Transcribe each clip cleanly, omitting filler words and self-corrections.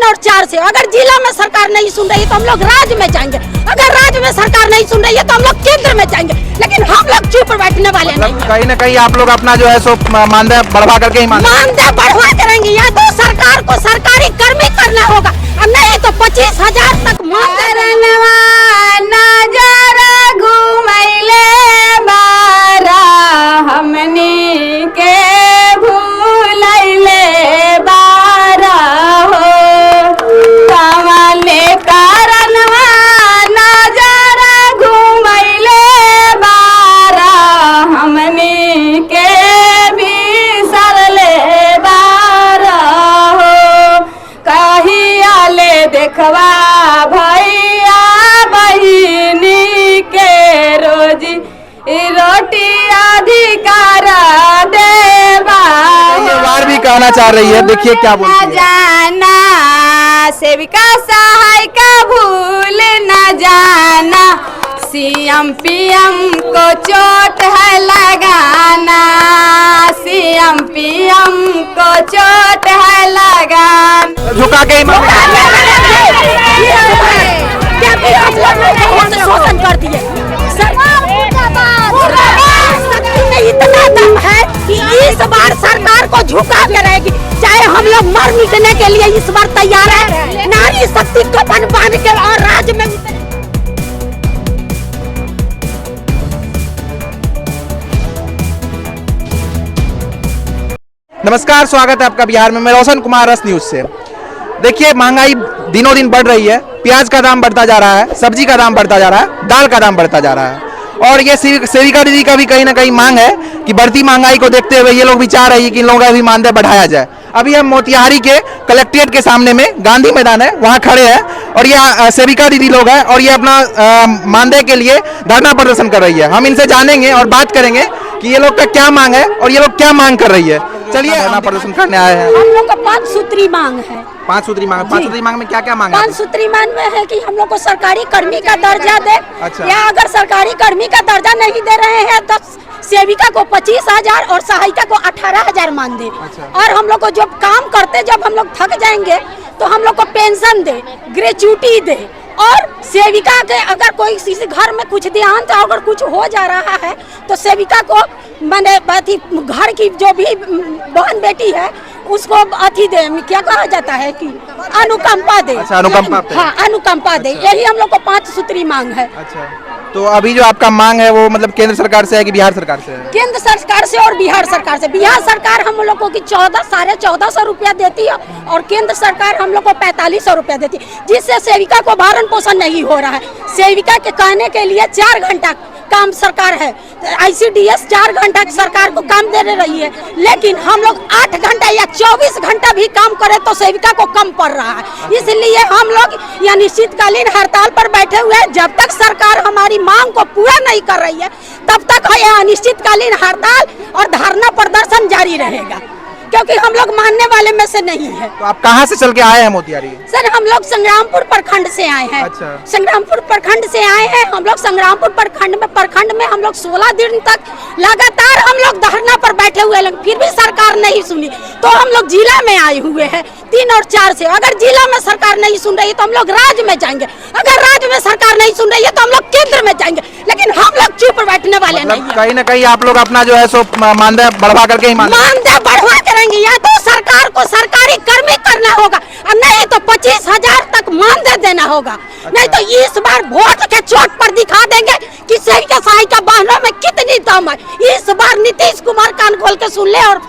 और 4 से। अगर जिला में सरकार नहीं सुन रही है तो हम लोग राज्य में जाएंगे, अगर राज्य में सरकार नहीं सुन रही है तो हम लोग केंद्र में जाएंगे, लेकिन हम लोग चुप बैठने वाले नहीं। कहीं ना कहीं आप लोग अपना जो है सो मानदेय बढ़वा करके ही मानदेय बढ़वा करेंगे, या तो सरकार को सरकारी कर्मी करना होगा और नहीं तो 25,000 तक हमनी के भूलैले बारा हो कमले कारणवा नजर घुमैले बारा हमनी के बिसरले बारा हो कहिया ले देखवा भैया बहिनी के रोजी रोटी अधिकार देवा भी कहना चाह रही है, देखिए क्या बोलती है। जाना सेविका सहायिका भूल न जाना, सीएम पीएम को चोट है लगाना, सीएम पीएम को चोट है लगाना। झुका के शोषण कर दिए। इतना दम है कि इस बार सरकार को झुका के रहेगी, चाहे हम लोग मर मिटने के लिए इस बार तैयार है। नारी शक्ति कफन बांध के और राज्य में नमस्कार, स्वागत है आपका बिहार में। मैं रोशन कुमार, रस न्यूज से। देखिए, महंगाई दिनों दिन बढ़ रही है, प्याज का दाम बढ़ता जा रहा है, सब्जी का दाम बढ़ता जा रहा है, दाल का दाम बढ़ता जा रहा है। और ये सेविका दीदी का भी कहीं ना कहीं मांग है कि बढ़ती महंगाई को देखते हुए ये लोग भी चाह रही है कि इन लोगों का भी मानदेय बढ़ाया जाए। अभी हम मोतिहारी के कलेक्ट्रेट के सामने में गांधी मैदान है, वहाँ खड़े हैं और ये सेविका दीदी लोग हैं और ये अपना मानदेय के लिए धरना प्रदर्शन कर रही है। हम इनसे जानेंगे और बात करेंगे कि ये लोग का क्या मांग है और ये लोग क्या मांग कर रही है। चलिए, धरना प्रदर्शन करने आए हैं। हम लोग का 5 सूत्री मांग है। 5 सूत्री मांग, 5 सूत्री मांग में क्या क्या मांग है? 5 सूत्री मांग में है कि हम लोग को सरकारी कर्मी का दर्जा दे। अच्छा। या अगर सरकारी कर्मी का दर्जा नहीं दे रहे हैं तो सेविका को 25,000 और सहायिका को 18,000 मान दे। अच्छा। और हम लोग को जब काम करते जब हम लोग थक जाएंगे तो हम लोग को पेंशन दे, ग्रेच्युटी दे। और सेविका के अगर कोई किसी घर में कुछ देहांत अगर कुछ हो जा रहा है तो सेविका को मैंने घर की जो भी बहन बेटी है उसको अथी दे, क्या कहा जाता है कि अनुकंपा दे। अच्छा, अनुकंपा। हाँ, अनुकंपा दे। यही हम लोग को 5 सूत्री मांग है। अच्छा, तो अभी जो आपका मांग है वो मतलब केंद्र सरकार से है कि बिहार सरकार से है? केंद्र सरकार से और बिहार सरकार से। बिहार सरकार हम लोगों की 14,500 रुपया देती है और केंद्र सरकार हम लोग को 4500 रुपया देती है, जिससे सेविका को भरण पोषण नहीं हो रहा है। सेविका के कहने के लिए 4 घंटा काम सरकार है, ICDS 4 घंटा सरकार को काम दे रही है, लेकिन हम लोग 8 घंटा या 24 घंटा भी काम करें तो सेविका को कम पड़ रहा है। इसलिए हम लोग यह अनिश्चितकालीन हड़ताल पर बैठे हुए हैं। जब तक सरकार हमारी मांग को पूरा नहीं कर रही है तब तक यह अनिश्चितकालीन हड़ताल और धरना प्रदर्शन जारी रहेगा, क्योंकि हम लोग मानने वाले में से नहीं है। तो आप कहाँ से चल के आए हैं मोतिहारी? सर, हम लोग संग्रामपुर प्रखंड से आए हैं। अच्छा। संग्रामपुर प्रखंड से आए हैं हम लोग। संग्रामपुर प्रखंड में हम लोग 16 दिन तक लगातार हम लोग धरना पर बैठे हुए हैं, फिर भी सरकार नहीं सुनी तो हम लोग जिला में आए हुए हैं 3 और 4 से। अगर जिला में सरकार नहीं सुन रही है तो हम लोग राज्य में जाएंगे, अगर राज्य में सरकार नहीं सुन रही है तो हम लोग केंद्र में जाएंगे, लेकिन हम लोग चुप बैठने वाले नहीं है। कहीं ना कहीं आप लोग अपना जो है सो मानदेय बढ़वा करके ही मानदेय बढ़वा करेंगे, या तो सरकार को सरकारी कर्मी करना होगा और नहीं तो 25,000 तक मानदेय देना होगा। नहीं तो इस बार वोट के चोट पर दिखा देंगे कि सेविका सहायिका बहनों में कितनी दम है। इस बार नीतीश कुमार कान खोल के सुन ले और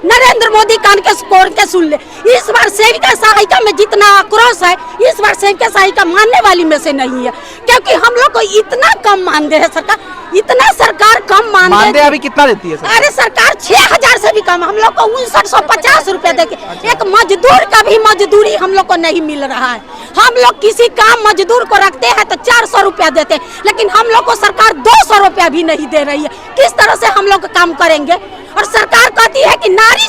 नरेंद्र मोदी कान के खोल के सुन ले। इस बार सेविका सहायिका में जितना आक्रोश है, इस बार सेविका सहायिका मानने वाली में से नहीं है, क्योंकि हम लोग को इतना कम मानदेय है। सरकार इतना सरकार कम मानदेय अभी कितना देती है? अरे सरकार 6,000 से भी कम। हम लोग को 5950 रुपए देके एक मजदूर का भी मजदूरी हम लोग को नहीं मिल रहा है। हम लोग किसी काम मजदूर को रखते हैं तो 400 रुपया देते हैं, लेकिन हम लोग को सरकार 200 रुपया भी नहीं दे रही है। किस तरह से हम लोग काम करेंगे? और सरकार कहती है कि नारी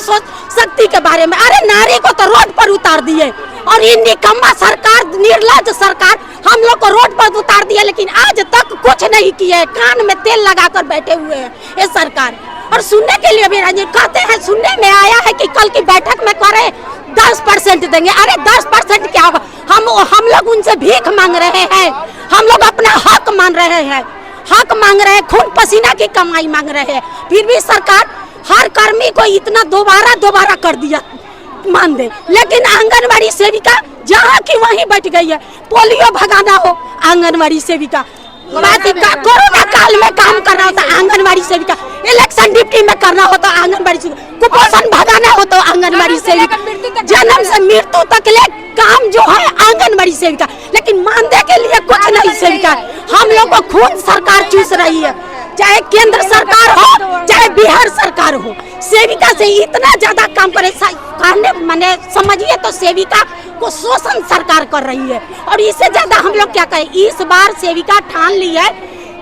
शक्ति के बारे में। अरे नारी को तो रोड पर उतार दिए और ये निकम्मा सरकार, निर्लज्ज सरकार हम लोग को रोड पर उतार दिया, लेकिन आज तक कुछ नहीं किया है। कान में तेल लगाकर बैठे हुए हैं ये सरकार। और सुनने के लिए भी कहते हैं, सुनने में आया है कि कल की बैठक में करें 10% देंगे। अरे 10% क्या होगा? हम लोग उनसे भीख मांग रहे हैं, हम लोग अपना हक मांग रहे हैं, हक मांग रहे हैं, खून पसीना की कमाई मांग रहे हैं। फिर भी सरकार हर कर्मी को इतना दोबारा कर दिया, मान दे। लेकिन आंगनबाड़ी सेविका जहाँ की वहीं बैठ गई है। पोलियो भगाना हो आंगनबाड़ी सेविका, कोरोना काल में काम करना होता आंगनबाड़ी सेविका, इलेक्शन ड्यूटी में करना होता आंगनबाड़ी सेविका, कुपोषण भगाना हो तो आंगनबाड़ी सेविका, जन्म से मृत्यु तक ले काम जो है आंगनबाड़ी सेविका। लेकिन मानदेय के लिए कुछ नहीं सेविका। हम लोग को खून सरकार चूस रही है, चाहे केंद्र सरकार हो चाहे बिहार सरकार हो। सेविका से इतना ज्यादा काम करे, माने समझिए तो सेविका को शोषण सरकार कर रही है। और इससे ज्यादा हम लोग क्या कहें, इस बार सेविका ठान ली है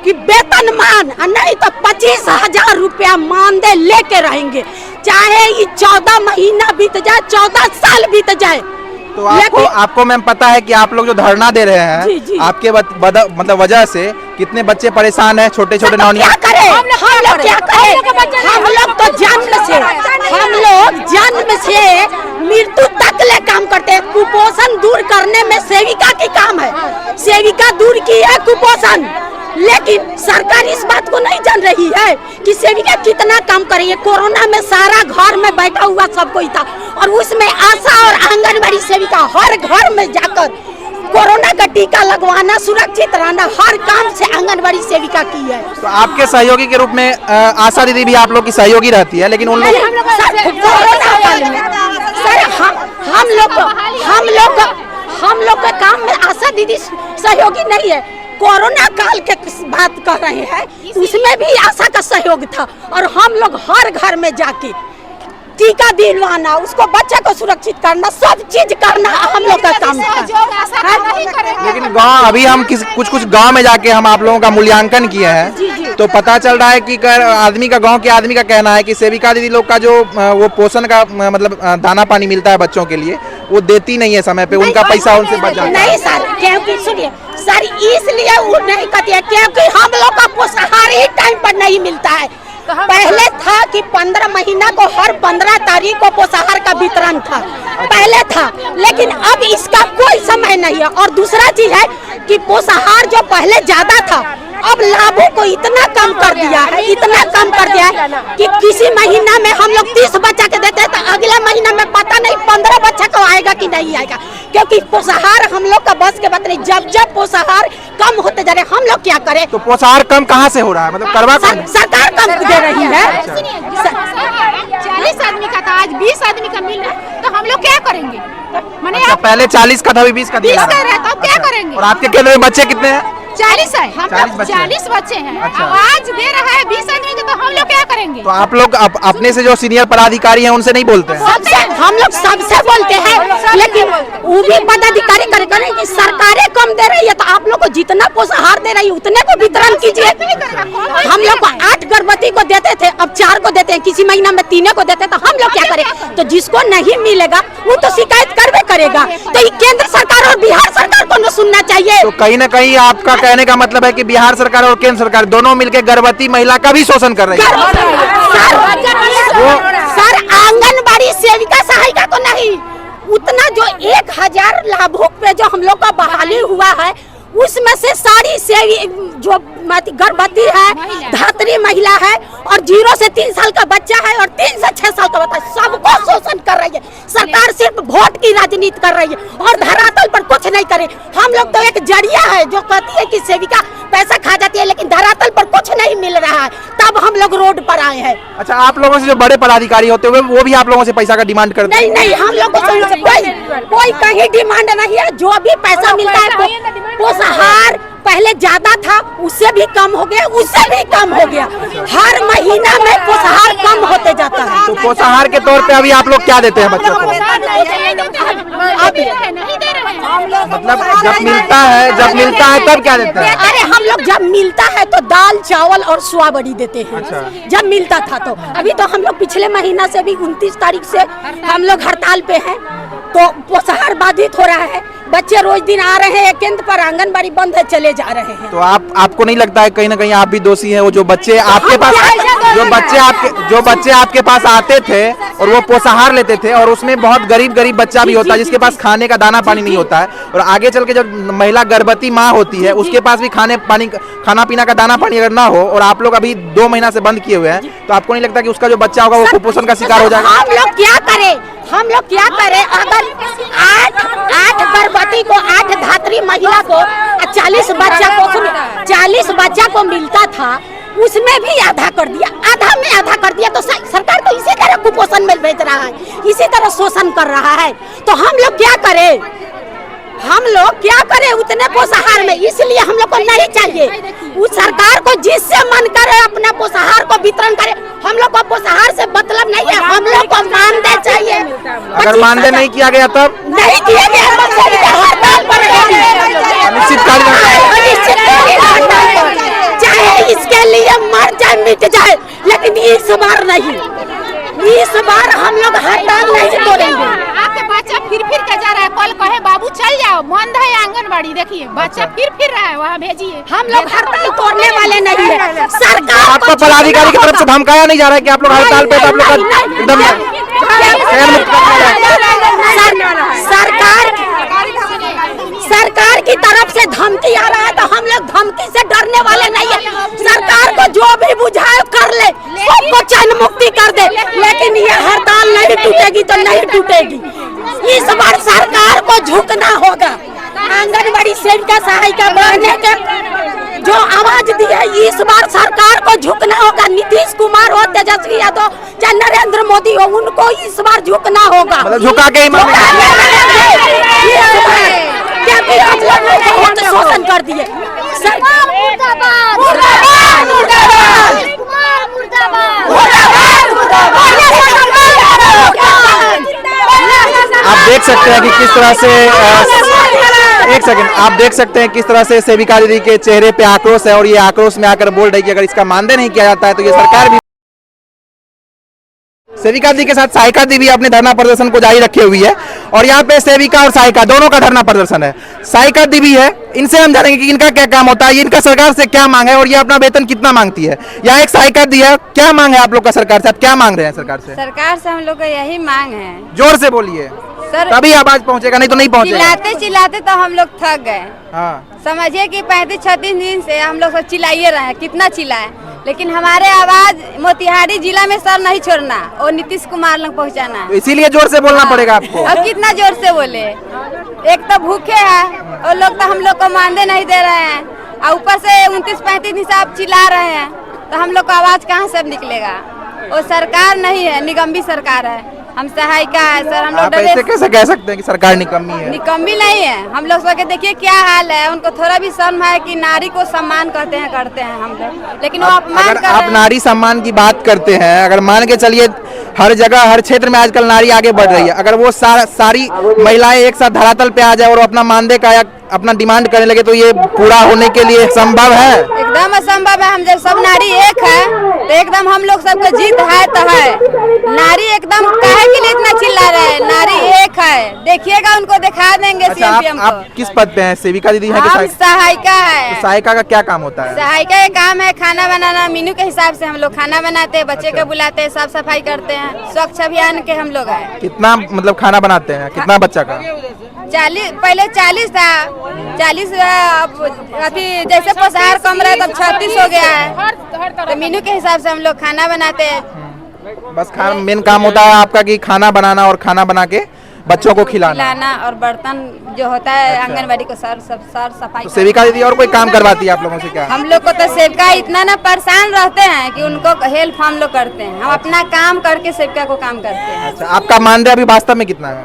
कि वेतनमान नहीं तो 25,000 रुपया मानदेय लेके रहेंगे, चाहे ये 14 महीना बीत जाए, 14 साल बीत जाए। तो आपको मैम पता है कि आप लोग जो धरना दे रहे हैं, जी। आपके मतलब वजह से कितने बच्चे परेशान हैं, छोटे छोटे नौनिया। क्या करें हम लोग, क्या करें हम लोग? तो जन्म से मृत्यु तक ले काम करते हैं। कुपोषण दूर करने में सेविका की काम है, सेविका दूर की है कुपोषण। लेकिन सरकार इस बात को नहीं जान रही है कि सेविका कितना काम कर रही है। कोरोना में सारा घर में बैठा हुआ सब कोई था, और उसमें आशा और आंगनबाड़ी सेविका हर घर में जाकर कोरोना का टीका लगवाना, सुरक्षित रहना, हर काम से आंगनबाड़ी सेविका की है। तो आपके सहयोगी के रूप में आशा दीदी भी आप लोग की सहयोगी रहती है, लेकिन उन लोग कोरोना काल में सर हम लोग के काम में आशा दीदी सहयोगी नहीं है। कोरोना काल के बात कर रहे हैं, उसमें भी आशा का सहयोग था। और हम लोग हर घर में जाके टीका दिलवाना, उसको बच्चे को सुरक्षित करना, सब चीज करना हम लोग का काम था। लेकिन गांव अभी हम कुछ गांव में जाके हम आप लोगों का मूल्यांकन किए हैं, तो पता चल रहा है कि गांव के आदमी का कहना है कि सेविका दीदी लोग का जो वो पोषण का मतलब दाना पानी मिलता है बच्चों के लिए, वो देती नहीं है समय पे, उनका पैसा उनसे बच जाता है। नहीं सर, क्योंकि सुनिए सर, इसलिए वो नहीं कहती है क्योंकि हम लोग का पोषाहार ही टाइम पर नहीं मिलता है। पहले था कि 15 महीना को हर 15 तारीख को पोषाहार का वितरण था, पहले था, लेकिन अब इसका कोई समय नहीं है। और दूसरा चीज है कि पोषाहार जो पहले ज्यादा था, अब लाभों को इतना कम कर दिया है, इतना कम कर दिया है कि किसी महीना में हम लोग 30 बच्चा के देते हैं, तो अगले महीना में पता नहीं 15 बच्चा को आएगा कि नहीं आएगा, क्योंकि पोषाहार हम लोग का बस के बात नहीं। जब पोषाहार कम होते जा रहे, हम लोग क्या करें? तो पोषाहार कम कहाँ से हो रहा है, मतलब करवा सरकार कम दे रही है। 40 आदमी का था, आज 20 आदमी का मिल रहा है, तो हम लोग क्या करेंगे? मैंने अच्छा, पहले 40 का था, अभी 20 का दिया 20 का रहता, अब क्या करेंगे? और आपके केंद्र में बच्चे कितने हैं? 40 है, हम 40 बच्चे हैं। अच्छा। आज दे रहा है 20 आदमी का, तो हम लोग क्या करेंगे? तो आप लोग अपने से जो सीनियर पदाधिकारी हैं उनसे नहीं बोलते हैं? हम लोग सबसे बोलते हैं, लेकिन वो भी पदाधिकारी करें कि सरकारें कम दे रही है, तो आप लोग को जितना पोषाहार दे रही है उतने को वितरण कीजिए। हम लोग को 8 गर्भवती को देते थे, अब 4 को देते हैं, किसी महीना में 3 को देते हैं, तो हम लोग क्या करें? तो जिसको नहीं मिलेगा वो तो शिकायत करवे करेगा। तो ये केंद्र सरकार और बिहार सरकार को न सुनना चाहिए। तो कहीं ना कहीं आपका कहने का मतलब है कि बिहार सरकार और केंद्र सरकार दोनों मिलकर गर्भवती महिला का भी शोषण कर रही है। सर आंगनबाड़ी सेविका सहायिका को नहीं, उतना जो 1000 लाभुक पे जो हम लोग का बहाली हुआ है, उसमें से सारी जो गर्भवती है, धात्री महिला है, और 0 से 3 साल का बच्चा है, और 3 से 6 साल का बच्चा है, सबको शोषण कर रही है सरकार। सिर्फ वोट की राजनीति कर रही है और धरातल पर कुछ नहीं करे। हम लोग तो एक जरिया है जो कहती है कि सेविका पैसा खा जाती है, लेकिन धरातल पर कुछ नहीं मिल रहा है, तब हम लोग रोड पर आए हैं। अच्छा, आप लोगों से जो बड़े पदाधिकारी होते हुए वो भी आप लोगों से पैसा का डिमांड करते हैं? नहीं, हम लोग को कोई कहीं डिमांड नहीं है। जो भी पैसा मिलता है, पोषाहार पहले ज्यादा था, उससे भी कम हो गया, उससे भी कम हो गया, हर महीना में पोषाहार कम होते जाता है। तो पोषाहार के तौर पे अभी आप लोग क्या देते हैं बच्चों को? मतलब जब मिलता है तब क्या देते हैं? अरे हम लोग जब मिलता है तो दाल चावल और सोयाबड़ी देते हैं। अच्छा। जब मिलता था तो अभी तो हम लोग पिछले महीना से भी 29 तारीख से हम लोग हड़ताल पे हैं, तो पोषाहार बाधित हो रहा है। बच्चे रोज दिन आ रहे हैं केंद्र पर, आंगनबाड़ी बंद है, चले जा रहे हैं। तो आपको नहीं लगता है कहीं ना कहीं आप भी दोषी हैं? वो जो बच्चे आपके पास जो बच्चे आपके पास आते थे और वो पोषाहार लेते थे, और उसमें बहुत गरीब बच्चा भी होता है जिसके पास खाने का दाना पानी नहीं होता है, और आगे चल के जब महिला गर्भवती माँ होती है उसके पास भी खाना पीना का दाना पानी अगर ना हो, और आप लोग अभी 2 महीना से बंद किए हुए हैं, तो आपको नहीं लगता कि उसका जो बच्चा होगा वो कुपोषण का शिकार हो जाएगा? हम लोग क्या करें अगर 8 गर्भवती को 8 धात्री महिला को 40 बच्चा को मिलता था, उसमें भी आधा कर दिया तो सरकार तो इसी तरह कुपोषण में भेज रहा है, इसी तरह शोषण कर रहा है। तो हम लोग क्या करें उतने पोषाहार में? इसलिए हम लोग को नहीं चाहिए। उस सरकार को जिससे मन करे अपना पोषाहार को वितरण करे, हम लोग को पोषाहार से मतलब नहीं है, हम लोग को मानदेय चाहिए। अगर मानदेय नहीं किया गया तब नहीं किया गया चाहे इसके लिए मर जाए मिट जाए, लेकिन इस बार नहीं, इस बार हम लोग हड़ताल नहीं तोड़ेंगे। आपके बच्चा फिर के जा रहा है, कल कहे बाबू चल जाओ, बंद है आंगनबाड़ी, देखिए बच्चा फिर रहा है, वहाँ भेजिए। हम लोग हड़ताल तोड़ने वाले नहीं है। सरकार आपको पदाधिकारी की तरफ से धमकाया नहीं जा रहा है कि आप लोग हड़ताल पे, तो आप लोग एकदम सरकार की तरफ से धमकी आ रहा है, तो हम लोग धमकी से डरने वाले नहीं है। सरकार को जो भी बुझाए कर ले, सबको चैन मुक्ति कर दे, लेकिन ये हड़ताल नहीं टूटेगी तो नहीं टूटेगी। इस बार सरकार को झुकना होगा। आंगनबाड़ी सेविका सहायिका बढ़ने के जो आवाज दी है, इस बार सरकार को झुकना होगा। नीतीश कुमार हो, तेजस्वी यादव, चाहे नरेंद्र मोदी हो, उनको इस बार झुकना होगा। मतलब झुका के क्योंकि हम लोग बहुत शोषण कर दिए। आप देख सकते हैं कि किस तरह से एक सेकंड, आप देख सकते हैं किस तरह से सेविका दीदी के चेहरे पे आक्रोश है, और ये आक्रोश में आकर बोल रही है कि अगर इसका मानदेय नहीं किया जाता है तो ये सरकार भी। सेविका दी के साथ सहायिका दी भी अपने धरना प्रदर्शन को जारी रखे हुई है, और यहाँ पे सेविका और सहायिका दोनों का धरना प्रदर्शन है। सहायिका दी भी है, इनसे हम जानेंगे कि इनका क्या काम होता है, इनका सरकार से क्या मांग है, और ये अपना वेतन कितना मांगती है। यहाँ एक सहायिका दी है, क्या मांग है आप लोग का सरकार से? आप क्या मांग रहे हैं सरकार से? सरकार से हम लोग का यही मांग है। जोर से बोलिए सर, तभी आवाज पहुंचेगा, नहीं तो नहीं पहुंचेगा। चिल्लाते तो हम लोग थक गए। हाँ, समझिए कि 35-36 दिन से हम लोग सब चिल्लाइए रहे हैं, कितना चिल्लाए, लेकिन हमारे आवाज मोतिहारी जिला में सर नहीं छोड़ना और नीतीश कुमार लोग पहुंचाना, इसीलिए जोर से बोलना पड़ेगा आपको। अब कितना जोर से बोले, एक तो भूखे हैं और लोग तो हम लोग को मानदेय नहीं दे रहे हैं, और ऊपर से 29-35 दिन से आप चिल्ला रहे हैं, तो हम लोग का आवाज कहाँ से निकलेगा? और सरकार नहीं है, निगम्बी सरकार है, हम सहायिका है सर। हम लोग ऐसे कैसे कह सकते हैं कि सरकार निकम्मी है? निकम्मी नहीं है, हम लोग सबके देखिए क्या हाल है। उनको थोड़ा भी शर्म है कि नारी को सम्मान करते हैं हम लोग, लेकिन वो अपमान अगर आप नारी सम्मान की बात करते हैं, अगर मान के चलिए हर जगह हर क्षेत्र में आजकल नारी आगे बढ़ रही है, अगर वो सारी महिलाएं एक साथ धरातल पे आ जाए और अपना मानदेय का अपना डिमांड करने लगे, तो ये पूरा होने के लिए संभव है? एकदम असंभव है। हम जब सब नारी एक है तो एकदम हम लोग सबका जीत है तो है। नारी एकदम काहे के लिए इतना चिल्ला रहे हैं? नारी एक है, देखिएगा, उनको दिखा देंगे। अच्छा, आप किस पद पे हैं? सेविका दीदी हैं कि सहायिका है? तो सहायिका का क्या काम होता है? सहायिका का काम है खाना बनाना, मेनू के हिसाब से हम लोग खाना बनाते हैं, बच्चे को बुलाते हैं, साफ सफाई करते हैं, स्वच्छ अभियान के हम लोग हैं। कितना मतलब खाना बनाते हैं, कितना बच्चा का? 40, पहले 40 था, 40 अभी जैसे पोषाहार कम रहा तब 36 हो गया है, तो मेनू के हिसाब से हम लोग खाना बनाते हैं। बस मेन काम होता है आपका कि खाना बनाना और खाना बना के बच्चों को खिलाना और बर्तन जो होता है आंगनबाड़ी को सर सफाई। तो सेविका दीदी और कोई काम करवाती है आप लोगों से क्या? हम लोग को तो सेविका इतना ना परेशान रहते हैं कि उनको हेल्प हम लोग करते हैं, हम अपना काम करके सेविका को काम करते हैं। अच्छा, आपका मानदेय अभी वास्तव में कितना है?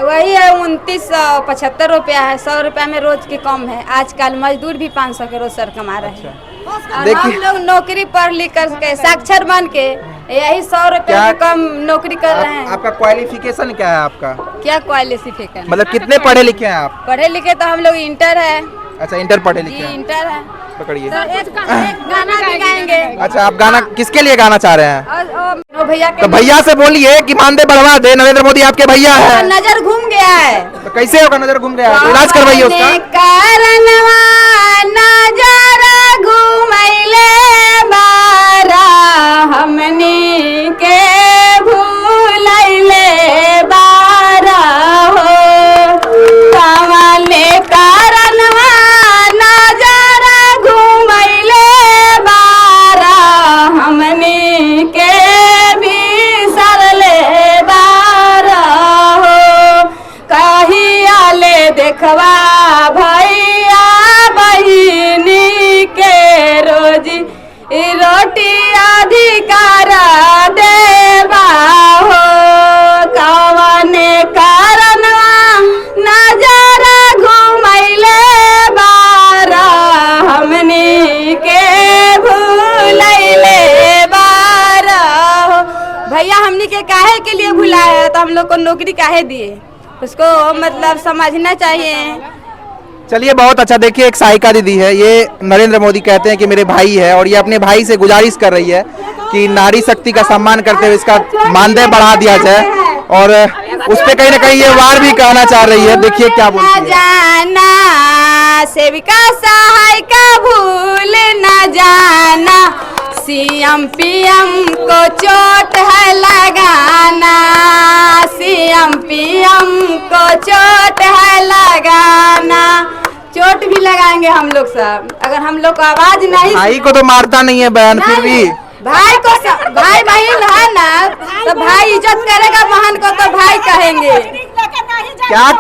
वही है 2975 रुपया है, 100 रुपया में रोज के कम है। आजकल मजदूर भी 500 के रोज सर कमा रहे हैं। और हम लोग नौकरी पढ़ लिख कर साक्षर बन के यही 100 रुपया में कम नौकरी कर रहे हैं। आपका क्वालिफिकेशन क्या है? आपका क्या क्वालिफिकेशन मतलब कितने पढ़े लिखे हैं आप? पढ़े लिखे तो हम लोग इंटर है। अच्छा, इंटर पढ़े लिखे हैं? इंटर है। पकड़िए, एक गाना भी गाएंगे। अच्छा, आप गाना किसके लिए गाना चाह रहे हैं? भैया तो भैया से बोलिए कि मानदेय बढ़वा दे, नरेंद्र मोदी आपके भैया है। नजर घूम गया है तो कैसे होगा? नजर घूम गया है, इलाज करवाइए उसका। कारणवा नजर घूमैले बारा देखवा भैया बहिनी के रोजी रोटी अधिकार देवा हो कवने कारण नजर घुमैले बारा हमनी के भूलैले बारा हो। भैया हमनी के काहे के लिए भुलाया तो हम लोग को नौकरी काहे दिए उसको मतलब समझना चाहिए। चलिए बहुत अच्छा। देखिए एक सहायिका दीदी है, ये नरेंद्र मोदी कहते हैं कि मेरे भाई है और ये अपने भाई से गुजारिश कर रही है कि नारी शक्ति का सम्मान करते हुए इसका मानदेय बढ़ा दिया जाए और उस पे कहीं ना कहीं ये वार भी कहना चाह रही है। देखिए क्या बोलती है। जाना सेविका सहायिका भूल न जाना सीएम पीएम को चोट है लगाना सीएम पीएम को चोट है लगाना। चोट भी लगाएंगे हम लोग सब अगर हम लोग को आवाज नहीं। भाई को तो मारता नहीं है बहन, फिर भी भाई को भाई बहन है ना तो भाई इज्जत करेगा बहन को तो भाई कहेंगे। क्या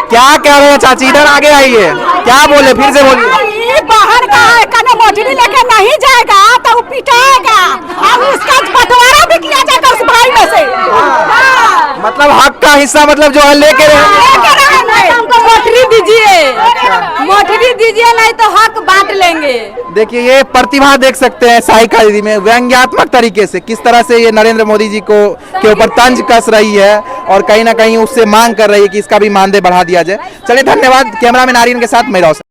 क्या कह रहे हैं चाची, इधर आगे आइए, क्या बोले फिर से बोलिए। बाहर का है कने मजूरी लेके नहीं जाएगा तो वो पिटाएगा और उसका बंटवारा भी किया जाएगा उस भाई में से। मतलब हक का हिस्सा मतलब जो है लेके हमको मोटरी दीजिए, मोटरी दीजिए नहीं तो हक बांट लेंगे। देखिए ये प्रतिभा देख सकते हैं सहायिका दीदी में, व्यंग्यात्मक तरीके से किस तरह से ये नरेंद्र मोदी जी को के ऊपर तंज कस रही है और कहीं ना कहीं उससे मांग कर रही है कि इसका भी मानदेय बढ़ा दिया जाए। चलिए धन्यवाद। कैमरामैन आर्यन के साथ मैं रौशन।